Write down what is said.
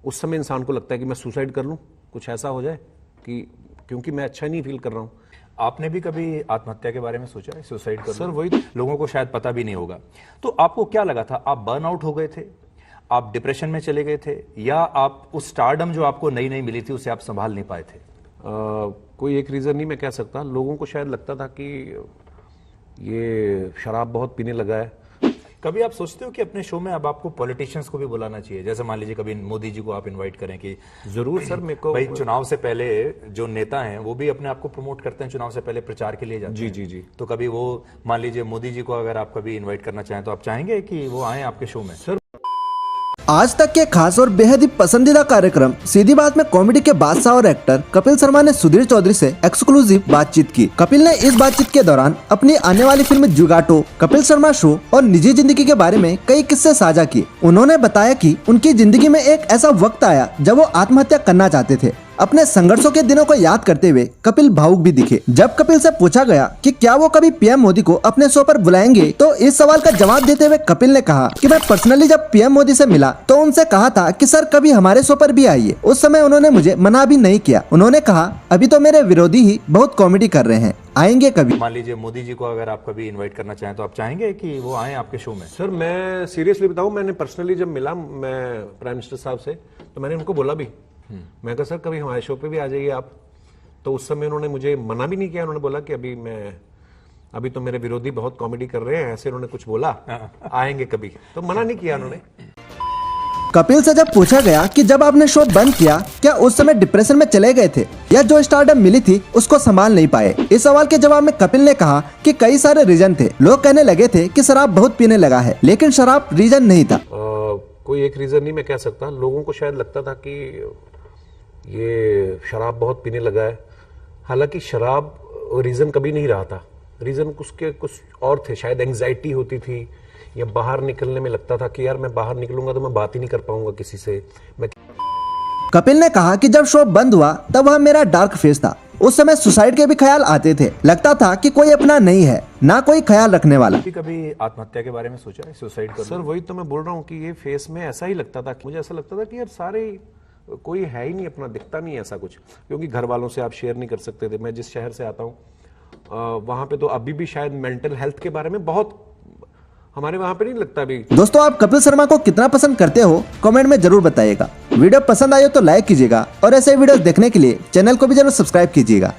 उस समय इंसान को लगता है कि मैं सुसाइड कर लूं, कुछ ऐसा हो जाए कि क्योंकि मैं अच्छा नहीं फील कर रहा हूं। आपने भी कभी आत्महत्या के बारे में सोचा है, सुसाइड कर? सर वही लोगों को शायद पता भी नहीं होगा। तो आपको क्या लगा था, आप बर्नआउट हो गए थे, आप डिप्रेशन में चले गए थे, या आप उस स्टारडम जो आपको नई नई मिली थी उसे आप संभाल नहीं पाए थे? कोई एक रीज़न नहीं मैं कह सकता। लोगों को शायद लगता था कि ये शराब बहुत पीने लगा है। कभी आप सोचते हो कि अपने शो में अब आपको पॉलिटिशियंस को भी बुलाना चाहिए? जैसे मान लीजिए कभी मोदी जी को आप इनवाइट करें कि जरूर सर, मेरे को भाई चुनाव से पहले जो नेता हैं वो भी अपने आप को प्रमोट करते हैं, चुनाव से पहले प्रचार के लिए जाते जी हैं। जी जी। तो कभी वो मान लीजिए मोदी जी को अगर आप कभी इन्वाइट करना चाहें तो आप चाहेंगे कि वो आए आपके शो में? सर आज तक के खास और बेहद ही पसंदीदा कार्यक्रम सीधी बात में कॉमेडी के बादशाह और एक्टर कपिल शर्मा ने सुधीर चौधरी से एक्सक्लूसिव बातचीत की। कपिल ने इस बातचीत के दौरान अपनी आने वाली फिल्म जुगाटो, कपिल शर्मा शो और निजी जिंदगी के बारे में कई किस्से साझा किए। उन्होंने बताया कि उनकी जिंदगी में एक ऐसा वक्त आया जब वो आत्महत्या करना चाहते थे। अपने संघर्षों के दिनों को याद करते हुए कपिल भावुक भी दिखे। जब कपिल से पूछा गया कि क्या वो कभी पीएम मोदी को अपने शो पर बुलाएंगे, तो इस सवाल का जवाब देते हुए कपिल ने कहा कि मैं पर्सनली जब पीएम मोदी से मिला तो उनसे कहा था कि सर कभी हमारे शो पर भी आइए। उस समय उन्होंने मुझे मना भी नहीं किया। उन्होंने कहा अभी तो मेरे विरोधी ही बहुत कॉमेडी कर रहे हैं, आएंगे कभी। मान लीजिए मोदी जी को अगर आप कभी इन्वाइट करना चाहें तो आप चाहेंगे कि वो आए आपके शो में? सर मैं सीरियसली बताऊं, मैंने पर्सनली जब मिला मैं प्राइम मिनिस्टर साहब से तो मैंने उनको बोला भी, मैं कहा सर कभी हमारे शो पे भी आ जाइए आप। तो उस समय उन्होंने मुझे मना भी नहीं किया। उन्होंने बोला कि अभी तो मेरे विरोधी बहुत कॉमेडी कर रहे हैं, ऐसे उन्होंने कुछ बोला, आएंगे कभी, तो मना नहीं किया उन्होंने। कपिल से जब पूछा गया कि जब आपने शो बंद किया क्या उस समय डिप्रेशन में चले गए थे या जो स्टारडम मिली थी उसको संभाल नहीं पाए, इस सवाल के जवाब में कपिल ने कहा कि कई सारे रीजन थे। लोग कहने लगे थे कि शराब बहुत पीने लगा है, लेकिन शराब रीजन नहीं था। कोई एक रीजन नहीं मैं कह सकता। लोगों को शायद लगता था कि ये शराब बहुत पीने लगा है, हालांकि शराब रीजन कभी नहीं रहा था। रीजन उसके कुछ और थे, शायद एंजाइटी होती थी या बाहर निकलने में लगता था कि यार मैं बाहर निकलूंगा तो मैं बात ही नहीं कर पाऊंगा किसी से। कपिल ने कहा कि जब शो बंद हुआ तब वह मेरा डार्क फेज था। उस समय सुसाइड के भी ख्याल आते थे, लगता था कि कोई अपना नहीं है, ना कोई ख्याल रखने वाला। कभी आत्महत्या के बारे में सोचा है, सुसाइड कर? सर वही तो मैं बोल रहा हूँ कि ये फेस में ऐसा ही लगता था। मुझे ऐसा लगता था कि यार सारे कोई है ही नहीं अपना, दिखता नहीं ऐसा कुछ, क्योंकि घर वालों से आप शेयर नहीं कर सकते थे। मैं जिस शहर से आता हूँ वहां पे तो अभी भी शायद मेंटल हेल्थ के बारे में बहुत हमारे वहां पे नहीं लगता अभी। दोस्तों आप कपिल शर्मा को कितना पसंद करते हो कमेंट में जरूर बताइएगा। वीडियो पसंद आई हो तो लाइक कीजिएगा और ऐसे वीडियो देखने के लिए चैनल को भी जरूर सब्सक्राइब कीजिएगा।